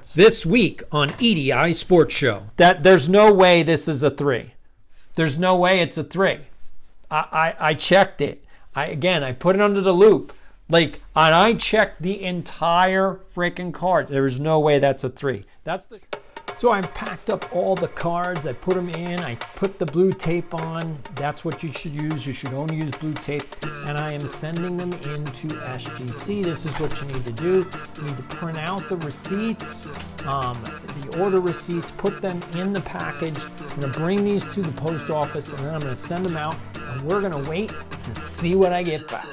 cards. This week on EDI Sports Show. There's no way this is a 3. There's no way it's a 3. I checked it. I put it under the loop. And I checked the entire freaking card. There's no way that's a 3. So I packed up all the cards. I put them in. I put the blue tape on. That's what you should use. You should only use blue tape. And I am sending them into SGC. This is what you need to do. You need to print out the receipts, the order receipts, put them in the package. I'm going to bring these to the post office, and then I'm going to send them out. And we're going to wait to see what I get back.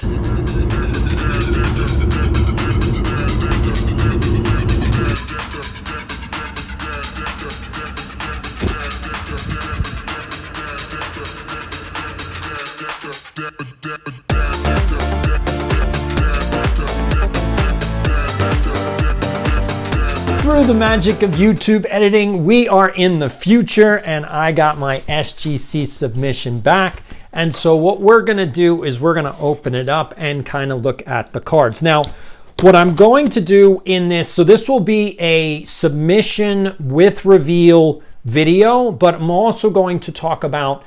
Through the magic of YouTube editing, we are in the future, and I got my SGC submission back. And so what we're going to do is we're going to open it up and kind of look at the cards. Now, what I'm going to do in this, so this will be a submission with reveal video, but I'm also going to talk about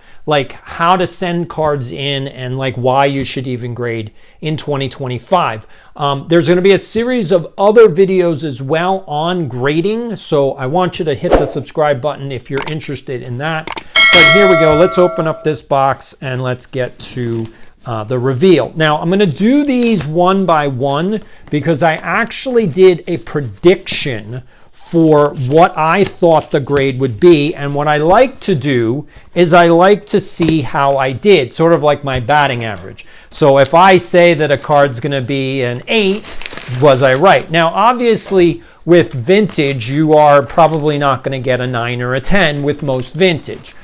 how to send cards in and why you should even grade in 2025. There's going to be a series of other videos as well on grading, so I want you to hit the subscribe button if you're interested in that. But here we go. Let's open up this box and let's get to the reveal. Now, I'm going to do these one by one because I actually did a prediction for what I thought the grade would be. And what I like to do is I like to see how I did, sort of like my batting average. So if I say that a card's going to be an 8, was I right? Now, obviously, with vintage, you are probably not going to get a 9 or a 10 with most vintage.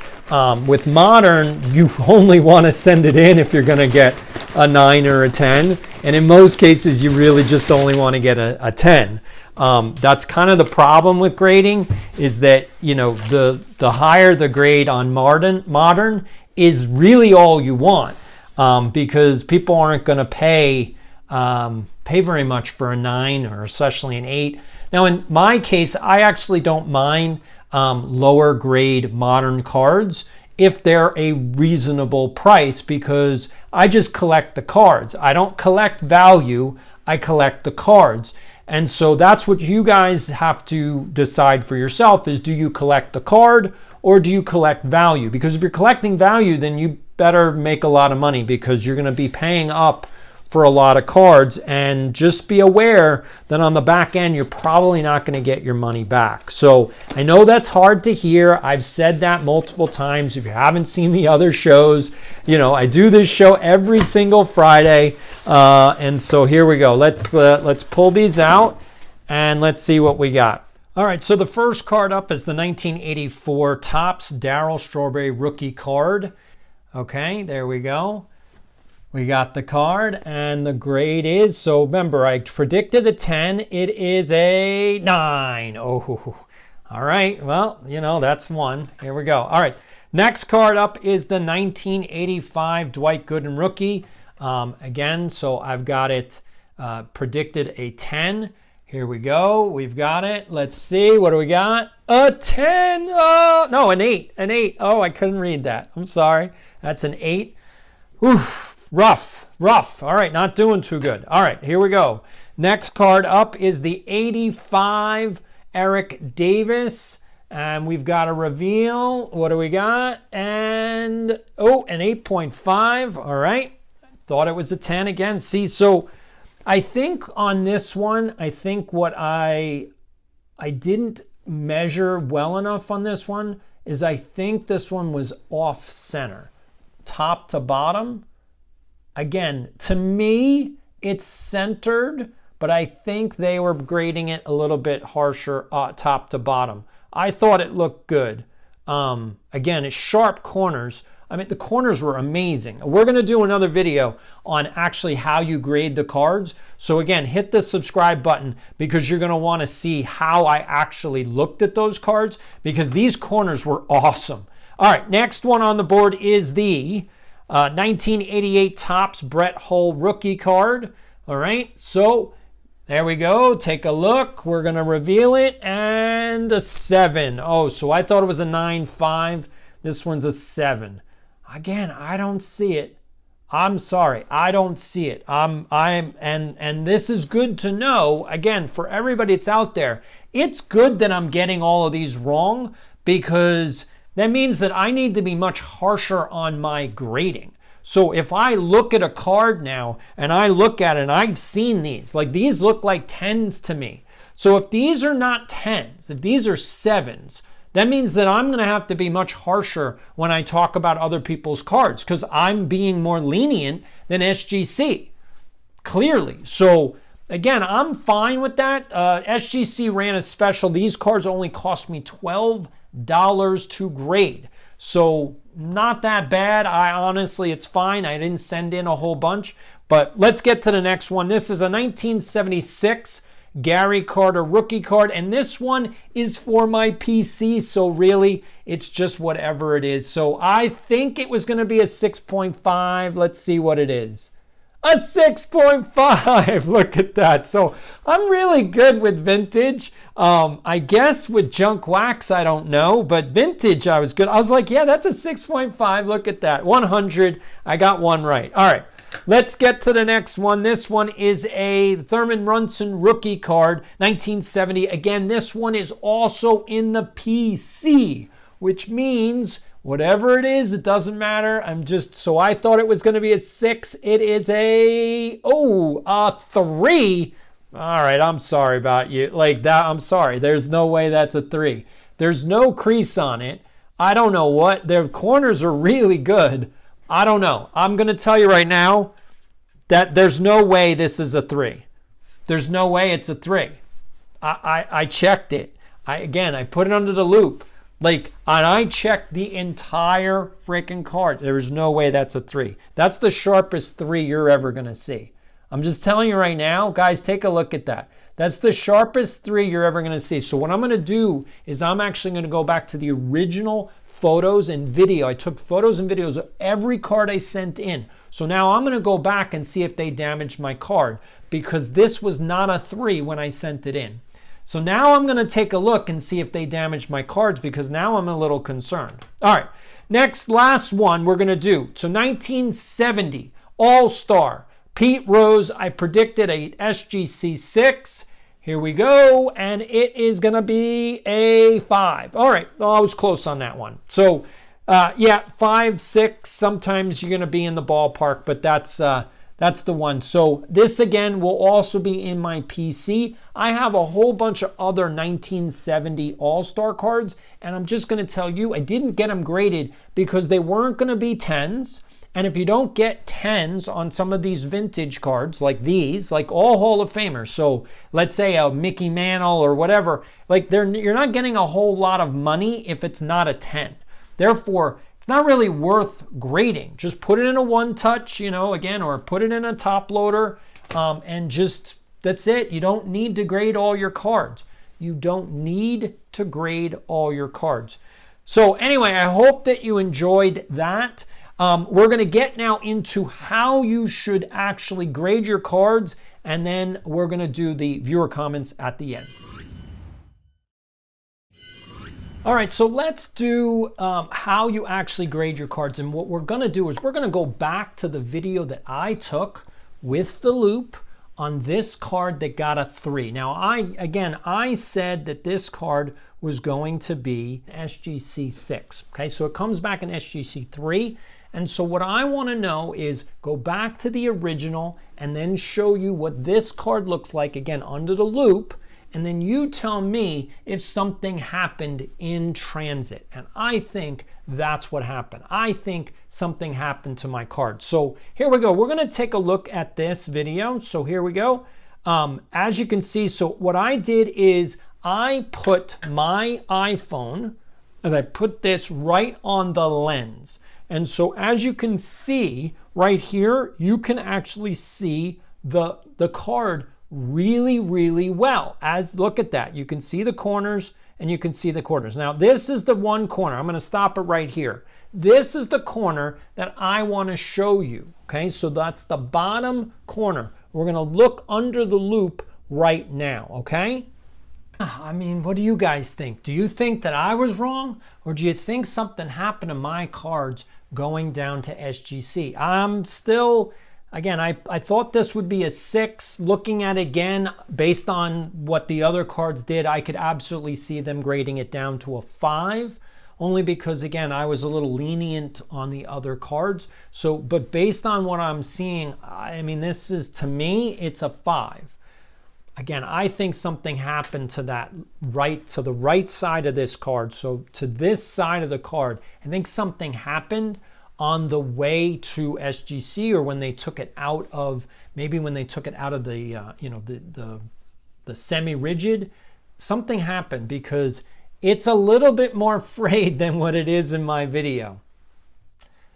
With modern, you only want to send it in if you're going to get a 9 or a 10. And in most cases, you really just only want to get a 10. That's kind of the problem with grading, is that, the higher the grade on modern is really all you want, because people aren't going to pay very much for a 9 or especially an 8. Now, in my case, I actually don't mind lower grade modern cards if they're a reasonable price, because I just collect the cards. I don't collect value, I collect the cards. And so that's what you guys have to decide for yourself, is do you collect the card or do you collect value? Because if you're collecting value, then you better make a lot of money, because you're going to be paying up for a lot of cards. And just be aware that on the back end, you're probably not going to get your money back. So I know that's hard to hear. I've said that multiple times. If you haven't seen the other shows, I do this show every single Friday. And so here we go. Let's pull these out and let's see what we got. All right, so the first card up is the 1984 Topps Darryl Strawberry rookie card. Okay, there we go. We got the card, and the grade is, so remember, I predicted a 10. It is a 9. Oh, all right. Well, that's one. Here we go. All right. Next card up is the 1985 Dwight Gooden rookie. Again, so I've got it predicted a 10. Here we go. We've got it. Let's see. What do we got? A 10. Oh, no, an 8. An 8. Oh, I couldn't read that. I'm sorry. That's an 8. Oof. Rough. All right, not doing too good. All right, here we go. Next card up is the 85 Eric Davis. And we've got a reveal. What do we got? And, an 8.5. All right. Thought it was a 10 again. See, so I think on this one, what I didn't measure well enough on this one is I think this one was off center, top to bottom. Again, to me, it's centered, but I think they were grading it a little bit harsher top to bottom. I thought it looked good. Again, it's sharp corners. I mean, the corners were amazing. We're going to do another video on actually how you grade the cards. So again, hit the subscribe button, because you're going to want to see how I actually looked at those cards, because these corners were awesome. All right, next one on the board is the 1988 Topps Brett Hull rookie card. All right, so There we go. Take a look. We're going to reveal it. And a 7. Oh, so I thought it was a 9.5. This one's a 7. Again, I don't see it. I'm sorry. I don't see it. And this is good to know. Again, for everybody that's out there, it's good that I'm getting all of these wrong, because that means that I need to be much harsher on my grading. So if I look at a card now and I look at it and I've seen these, like these look like 10s to me. So if these are not 10s, if these are 7s, that means that I'm going to have to be much harsher when I talk about other people's cards, because I'm being more lenient than SGC, clearly. So again, I'm fine with that. SGC ran a special. These cards only cost me $12 to grade. So not that bad. Honestly, it's fine. I didn't send in a whole bunch. But let's get to the next one. This is a 1976 Gary Carter rookie card, and this one is for my PC, so really it's just whatever it is. So I think it was going to be a 6.5. Let's see what it is. A 6.5. Look at that. So I'm really good with vintage. I guess with junk wax, I don't know, but vintage, I was good. I was like, yeah, that's a 6.5. Look at that. 100. I got one right. All right. Let's get to the next one. This one is a Thurman Runson rookie card, 1970. Again, this one is also in the PC, which means whatever it is, it doesn't matter. So I thought it was going to be a 6. It is a 3. All right, I'm sorry about you. Like that, I'm sorry. There's no way that's a 3. There's no crease on it. I don't know what. Their corners are really good. I don't know. I'm going to tell you right now that there's no way this is a 3. There's no way it's a 3. I checked it. I put it under the loop. And I checked the entire freaking card. There's no way that's a 3. That's the sharpest 3 you're ever going to see. I'm just telling you right now, guys, take a look at that. That's the sharpest 3 you're ever going to see. So what I'm going to do is I'm actually going to go back to the original photos and video. I took photos and videos of every card I sent in. So now I'm going to go back and see if they damaged my card, because this was not a 3 when I sent it in. So now I'm going to take a look and see if they damaged my cards, because now I'm a little concerned. All right, last one we're going to do. So 1970 All-Star Pete Rose. I predicted a SGC 6. Here we go, and it is going to be a 5. All right, I was close on that one. So, 5, 6, sometimes you're going to be in the ballpark, but that's the one. So this, again, will also be in my PC. I have a whole bunch of other 1970 All-Star cards, and I'm just going to tell you, I didn't get them graded because they weren't going to be 10s. And if you don't get 10s on some of these vintage cards like these, like all Hall of Famers, so let's say a Mickey Mantle or whatever, you're not getting a whole lot of money if it's not a 10. Therefore, it's not really worth grading. Just put it in a one-touch, or put it in a top loader, and just, that's it. You don't need to grade all your cards. You don't need to grade all your cards. So anyway, I hope that you enjoyed that. We're going to get now into how you should actually grade your cards, and then we're going to do the viewer comments at the end. All right, so let's do how you actually grade your cards. And what we're going to do is we're going to go back to the video that I took with the loop on this card that got a 3. Now, I said that this card was going to be SGC 6. Okay, so it comes back in SGC 3. And so what I want to know is go back to the original and then show you what this card looks like, again, under the loop. And then you tell me if something happened in transit. And I think that's what happened. I think something happened to my card. So here we go. We're going to take a look at this video. So here we go. As you can see, so what I did is I put my iPhone and I put this right on the lens. And so as you can see right here, you can actually see the card really, really well. Look at that. You can see the corners and you can see the corners. Now, this is the one corner. I'm going to stop it right here. This is the corner that I want to show you. Okay, so that's the bottom corner. We're going to look under the loop right now, okay? I mean, what do you guys think? Do you think that I was wrong, or do you think something happened to my cards going down to SGC? I'm still, again, I thought this would be a 6. Looking at it again, based on what the other cards did, I could absolutely see them grading it down to a 5, only because, again, I was a little lenient on the other cards. So, but based on what I'm seeing, I mean, this is, to me, it's a 5. Again, I think something happened to the right side of this card. So to this side of the card, I think something happened on the way to SGC, or when they took it out of, maybe when they took it out of the, the semi-rigid, something happened, because it's a little bit more frayed than what it is in my video.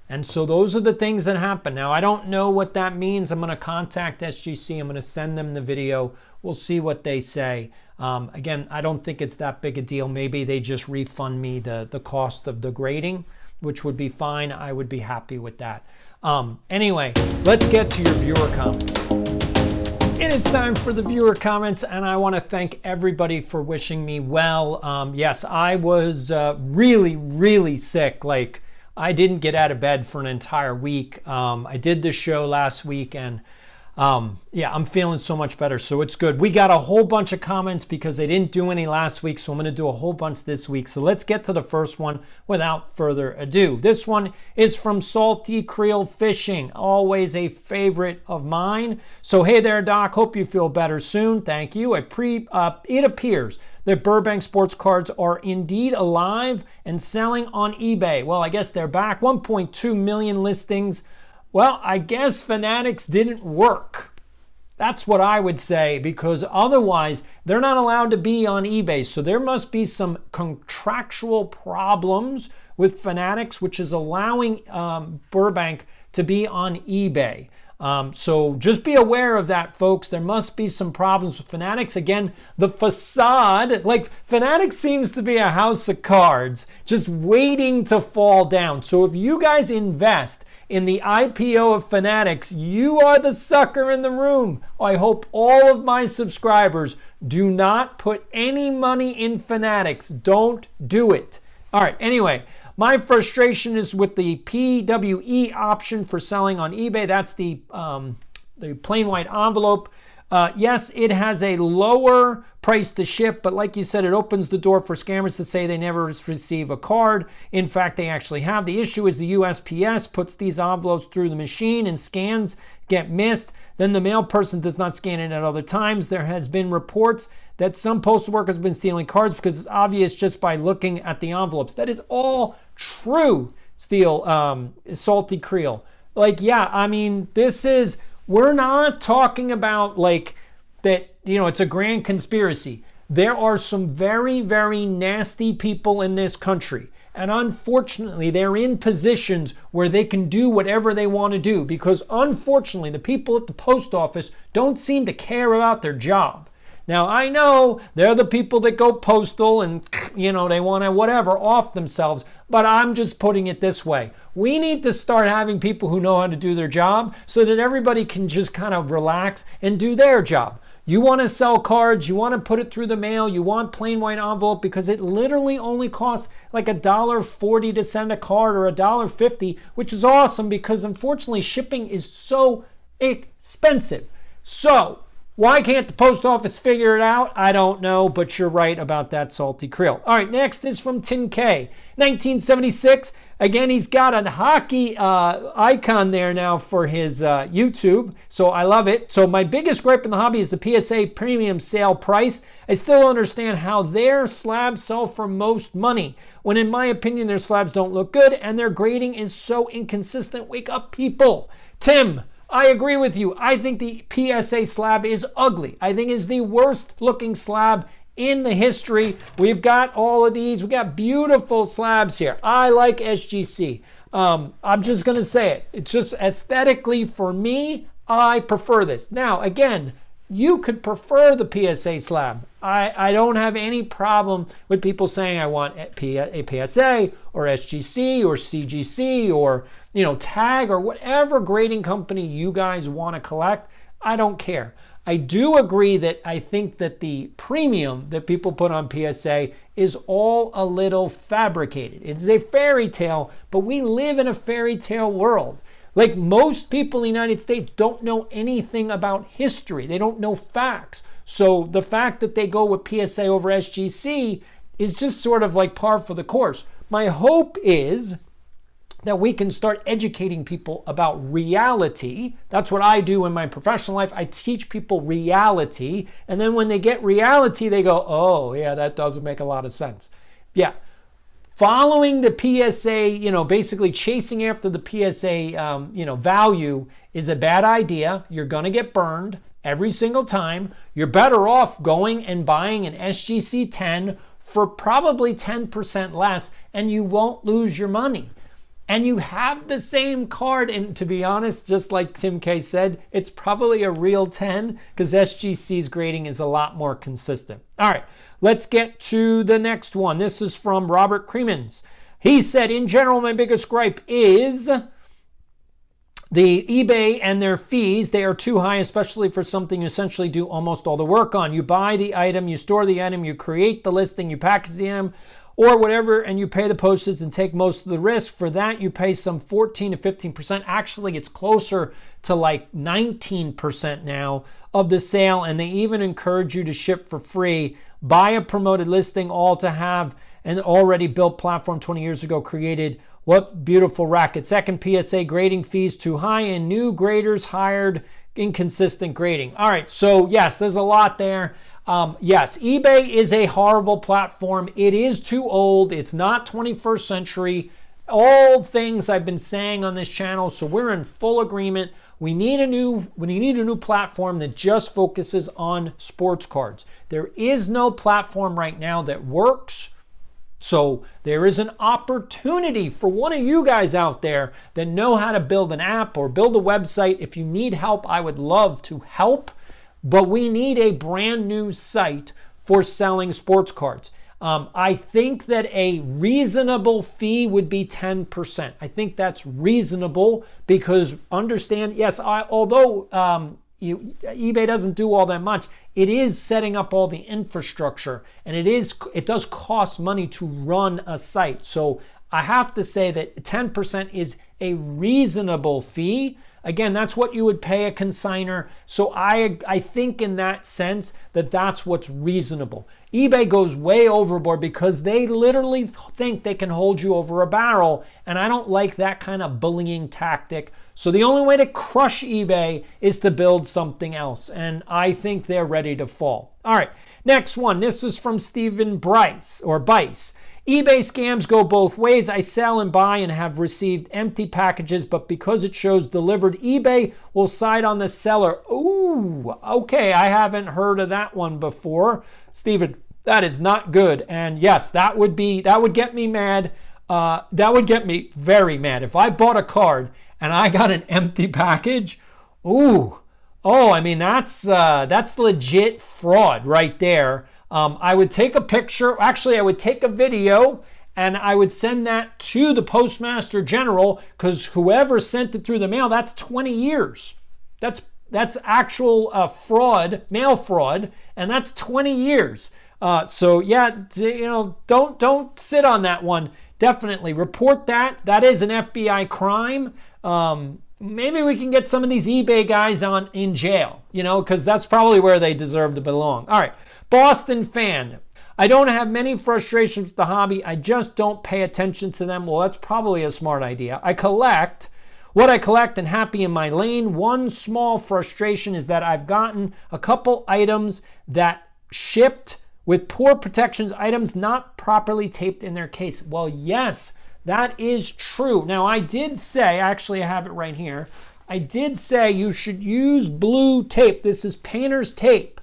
And so those are the things that happen. Now, I don't know what that means. I'm going to contact SGC. I'm going to send them the video. We'll see what they say. Again, I don't think it's that big a deal. Maybe they just refund me the cost of the grading, which would be fine. I would be happy with that. Anyway, let's get to your viewer comments. It is time for the viewer comments, and I want to thank everybody for wishing me well. Yes, I was really, really sick. Like, I didn't get out of bed for an entire week. I did the show last week, and yeah, I'm feeling so much better, so it's good. We got a whole bunch of comments because they didn't do any last week, so I'm going to do a whole bunch this week. So let's get to the first one without further ado. This one is from Salty Creel Fishing, always a favorite of mine. So hey there, Doc. Hope you feel better soon. Thank you. It appears that Burbank sports cards are indeed alive and selling on eBay. Well, I guess they're back. 1.2 million listings. Well, I guess Fanatics didn't work. That's what I would say, because otherwise they're not allowed to be on eBay. So there must be some contractual problems with Fanatics, which is allowing Burbank to be on eBay. So just be aware of that, folks. There must be some problems with Fanatics. Again, the facade, like, Fanatics seems to be a house of cards just waiting to fall down. So if you guys invest in the IPO of Fanatics, you are the sucker in the room. I hope all of my subscribers do not put any money in Fanatics. Don't do it. All right, anyway, my frustration is with the PWE option for selling on eBay. That's the plain white envelope. Yes, it has a lower price to ship, but like you said, it opens the door for scammers to say they never receive a card. In fact, they actually have. The issue is the USPS puts these envelopes through the machine and scans get missed. Then the mail person does not scan it at other times. There has been reports that some postal workers have been stealing cards because it's obvious just by looking at the envelopes. That is all true, Salty Creel. Like, yeah, I mean, we're not talking about like that, it's a grand conspiracy. There are some very, very nasty people in this country. And unfortunately, they're in positions where they can do whatever they want to do, because unfortunately, the people at the post office don't seem to care about their job. Now, I know they're the people that go postal and, they want to whatever off themselves, but I'm just putting it this way. We need to start having people who know how to do their job so that everybody can just kind of relax and do their job. You want to sell cards, you want to put it through the mail, you want plain white envelope because it literally only costs like $1.40 to send a card, or $1.50, which is awesome because unfortunately shipping is so expensive. So, why can't the post office figure it out? I don't know, but you're right about that, Salty Creel. All right, next is from Tin K. 1976. Again, he's got a hockey icon there now for his YouTube, so I love it. So my biggest gripe in the hobby is the PSA premium sale price. I still don't understand how their slabs sell for most money, when in my opinion their slabs don't look good and their grading is so inconsistent. Wake up, people. Tim, I agree with you. I think the PSA slab is ugly. I think it's the worst looking slab in the history. We've got all of these. We've got beautiful slabs here. I like SGC. I'm just going to say it. It's just aesthetically, for me, I prefer this. Now, again, you could prefer the PSA slab. I don't have any problem with people saying I want a PSA or SGC or CGC or TAG or whatever grading company you guys want to collect. I don't care. I do agree that I think that the premium that people put on PSA is all a little fabricated. It's a fairy tale, but we live in a fairy tale world. Like, most people in the United States don't know anything about history. They don't know facts. So the fact that they go with PSA over SGC is just sort of like par for the course. My hope is that we can start educating people about reality. That's what I do in my professional life. I teach people reality. And then when they get reality, they go, oh, yeah, that doesn't make a lot of sense. Yeah. Following the PSA, basically chasing after the PSA, value is a bad idea. You're going to get burned every single time. You're better off going and buying an SGC 10 for probably 10% less, and you won't lose your money. And you have the same card, and to be honest, just like Tim K said, it's probably a real 10 because SGC's grading is a lot more consistent. All right, let's get to the next one. This is from Robert Cremans. He said, in general, my biggest gripe is the eBay and their fees. They are too high, especially for something you essentially do almost all the work on. You buy the item, you store the item, you create the listing, you package the item, or whatever, and you pay the postage and take most of the risk. For that, you pay some 14 to 15%. Actually, it's closer to like 19% now of the sale, and they even encourage you to ship for free. Buy a promoted listing, all to have an already built platform 20 years ago created. What beautiful racket. Second, PSA grading fees too high and new graders hired, inconsistent grading. All right, so yes, there's a lot there. Yes, eBay is a horrible platform. It is too old. It's not 21st century. All things I've been saying on this channel, so we're in full agreement. We need a new platform that just focuses on sports cards. There is no platform right now that works. So there is an opportunity for one of you guys out there that know how to build an app or build a website. If you need help, I would love to help. But we need a brand new site for selling sports cards. I think that a reasonable fee would be 10%. I think that's reasonable because understand, yes, although eBay doesn't do all that much, it is setting up all the infrastructure, and it does cost money to run a site. So I have to say that 10% is a reasonable fee. Again, that's what you would pay a consignor. So I think in that sense that that's what's reasonable. eBay goes way overboard because they literally think they can hold you over a barrel, and I don't like that kind of bullying tactic. So the only way to crush eBay is to build something else, and I think they're ready to fall. All right, next one. This is from Stephen Bice. eBay scams go both ways. I sell and buy and have received empty packages, but because it shows delivered, eBay will side on the seller. Ooh, okay, I haven't heard of that one before. Stephen, that is not good. And yes, that would get me mad. That would get me very mad. If I bought a card and I got an empty package, I mean, that's legit fraud right there. I would take a picture. Actually, I would take a video and I would send that to the Postmaster General, because whoever sent it through the mail, that's 20 years. That's actual fraud, mail fraud, and that's 20 years. So yeah, don't sit on that one. Definitely report that. That is an FBI crime. Maybe we can get some of these eBay guys in jail, because that's probably where they deserve to belong. All right, Boston fan. I don't have many frustrations with the hobby. I just don't pay attention to them. Well, that's probably a smart idea. I collect what I collect and happy in my lane. One small frustration is that I've gotten a couple items that shipped with poor protections, items not properly taped in their case. Well, yes, that is true. Now, I did say, actually I have it right here, I did say you should use blue tape. This is painter's tape.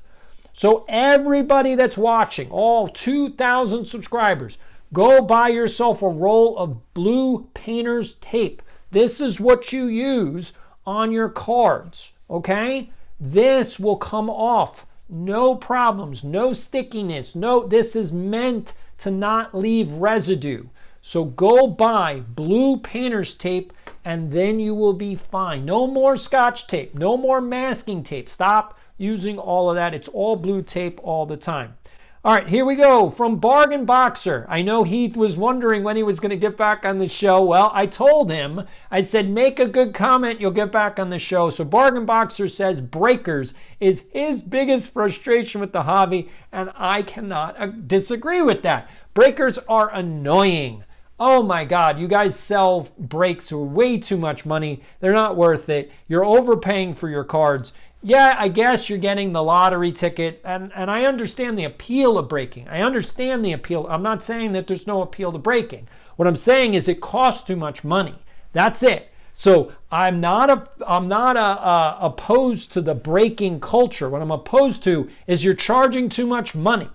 So everybody that's watching, all 2,000 subscribers, go buy yourself a roll of blue painter's tape. This is what you use on your cards, okay? This will come off. No problems, no stickiness. This is meant to not leave residue. So go buy blue painter's tape and then you will be fine. No more Scotch tape, no more masking tape. Stop using all of that. It's all blue tape all the time. All right, here we go from Bargain Boxer. I know Heath was wondering when he was going to get back on the show. Well, I told him, I said, make a good comment, you'll get back on the show. So Bargain Boxer says breakers is his biggest frustration with the hobby, and I cannot disagree with that. Breakers are annoying. Oh my God, you guys sell breaks for way too much money. They're not worth it. You're overpaying for your cards. Yeah, I guess you're getting the lottery ticket, and I understand the appeal of breaking. I understand the appeal. I'm not saying that there's no appeal to breaking. What I'm saying is it costs too much money. That's it. So I'm not opposed to the breaking culture. What I'm opposed to is you're charging too much money.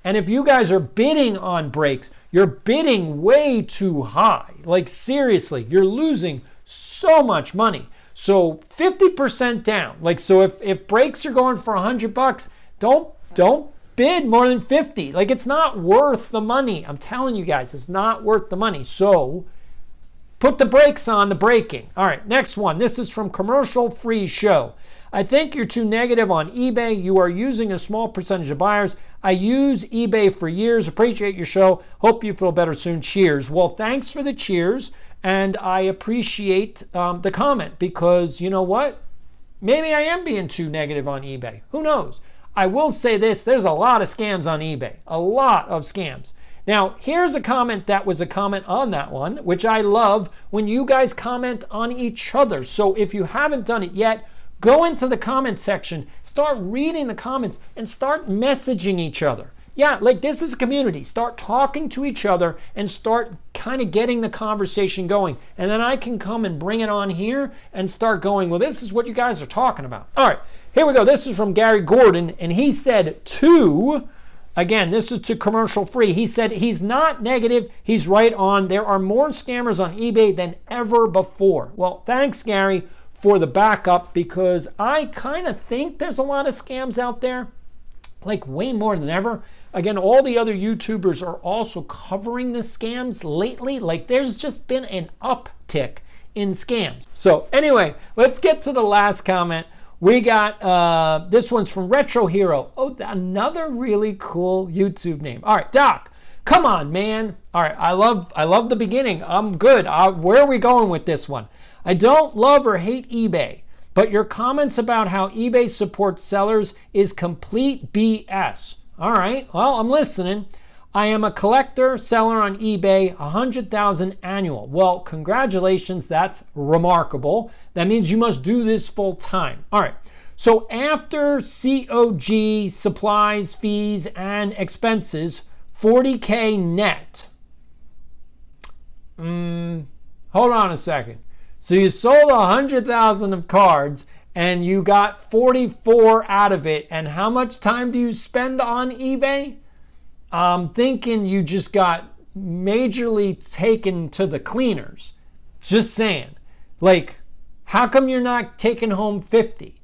And if you guys are bidding on breaks, you're bidding way too high. Like seriously, you're losing so much money. So 50% down. Like, so if breaks are going for $100, don't bid more than 50. Like, it's not worth the money. I'm telling you guys, it's not worth the money. So put the brakes on the breaking. All right, next one. This is from Commercial Free Show. I think you're too negative on eBay. You are using a small percentage of buyers. I use eBay for years. Appreciate your show. Hope you feel better soon. Cheers. Well, thanks for the cheers. And I appreciate the comment because you know what? Maybe I am being too negative on eBay. Who knows? I will say this. There's a lot of scams on eBay. A lot of scams. Now, here's a comment that was a comment on that one, which I love when you guys comment on each other. So if you haven't done it yet, go into the comment section, start reading the comments, and start messaging each other. Yeah, like this is a community. Start talking to each other and start kind of getting the conversation going. And then I can come and bring it on here and start going, well, this is what you guys are talking about. All right, here we go. This is from Gary Gordon, and he said again, this is to Commercial Free. He said he's not negative. He's right on. There are more scammers on eBay than ever before. Well, thanks, Gary, for the backup because I kind of think there's a lot of scams out there, like way more than ever. Again, all the other YouTubers are also covering the scams lately. Like there's just been an uptick in scams. So anyway, let's get to the last comment. We got, this one's from Retro Hero. Oh, another really cool YouTube name. All right, Doc, come on, man. All right, I love the beginning. I'm good. Where are we going with this one? I don't love or hate eBay, but your comments about how eBay supports sellers is complete BS. All right, well, I'm listening. I am a collector, seller on eBay, 100,000 annual. Well, congratulations, that's remarkable. That means you must do this full time. All right, so after COG, supplies, fees, and expenses, 40K net. Hold on a second. So you sold 100,000 of cards and you got 44 out of it. And how much time do you spend on eBay? I'm thinking you just got majorly taken to the cleaners. Just saying. Like, how come you're not taking home 50?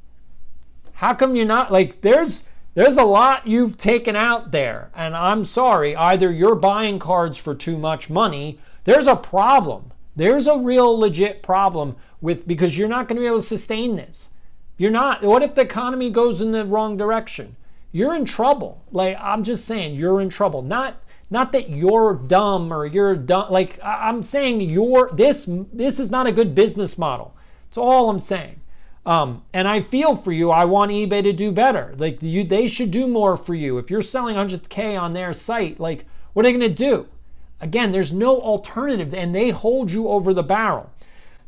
How come you're not, like, there's a lot you've taken out there. And I'm sorry, either you're buying cards for too much money. There's a problem. There's a real legit problem because you're not going to be able to sustain this. You're not. What if the economy goes in the wrong direction? You're in trouble. Like, I'm just saying, you're in trouble. Not that you're dumb or you're dumb. Like, I'm saying this is not a good business model. That's all I'm saying. And I feel for you. I want eBay to do better. Like, they should do more for you. If you're selling 100K on their site, like, what are they going to do? Again, there's no alternative, and they hold you over the barrel.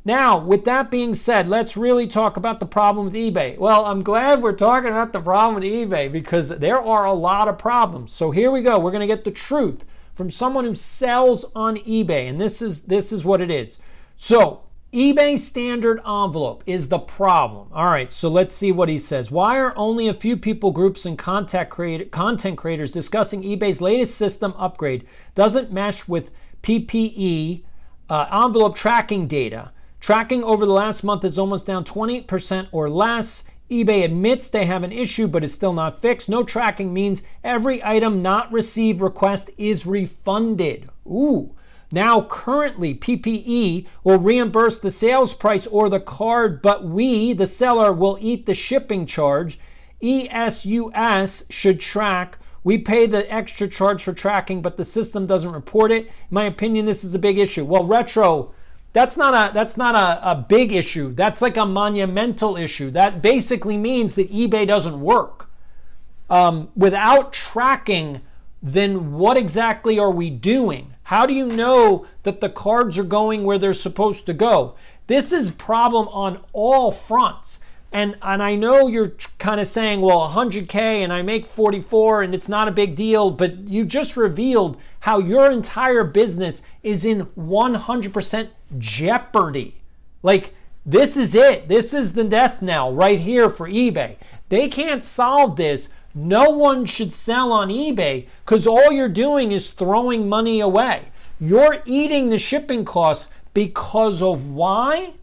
Now, with that being said, let's really talk about the problem with eBay. Well, I'm glad we're talking about the problem with eBay because there are a lot of problems. So here we go. We're going to get the truth from someone who sells on eBay, and this is what it is. So eBay standard envelope is the problem. All right, so let's see what he says. Why are only a few people, groups, and content creators discussing eBay's latest system upgrade doesn't mesh with PPE envelope tracking data? Tracking over the last month is almost down 20% or less. eBay admits they have an issue, but it's still not fixed. No tracking means every item not received request is refunded. Ooh. Now, currently, PPE will reimburse the sales price or the card, but we, the seller, will eat the shipping charge. ESUS should track. We pay the extra charge for tracking, but the system doesn't report it. In my opinion, this is a big issue. Well, Retro, that's not a big issue. That's like a monumental issue. That basically means that eBay doesn't work. Without tracking, then what exactly are we doing? How do you know that the cards are going where they're supposed to go? This is a problem on all fronts. And I know you're kind of saying, well, 100K and I make 44 and it's not a big deal, but you just revealed how your entire business is in 100% jeopardy. Like, this is it. This is the death knell right here for eBay. They can't solve this. No one should sell on eBay because all you're doing is throwing money away. You're eating the shipping costs because of why?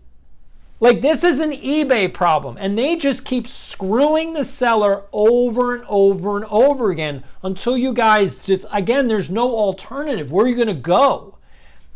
Like, this is an eBay problem, and they just keep screwing the seller over and over and over again until you guys just, again, there's no alternative. Where are you going to go?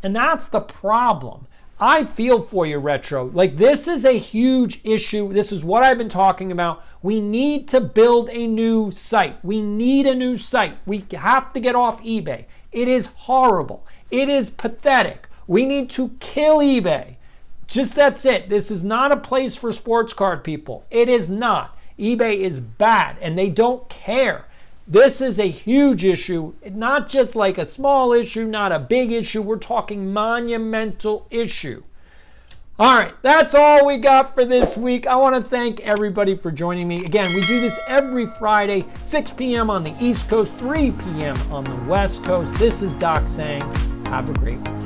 And that's the problem. I feel for you, Retro. Like, this is a huge issue. This is what I've been talking about. We need to build a new site. We need a new site. We have to get off eBay. It is horrible. It is pathetic. We need to kill eBay. Just that's it. This is not a place for sports card people. It is not. eBay is bad and they don't care. This is a huge issue, not just like a small issue, not a big issue. We're talking monumental issue. All right, that's all we got for this week. I want to thank everybody for joining me. Again, we do this every Friday, 6 p.m. on the East Coast, 3 p.m. on the West Coast. This is Doc saying, have a great one.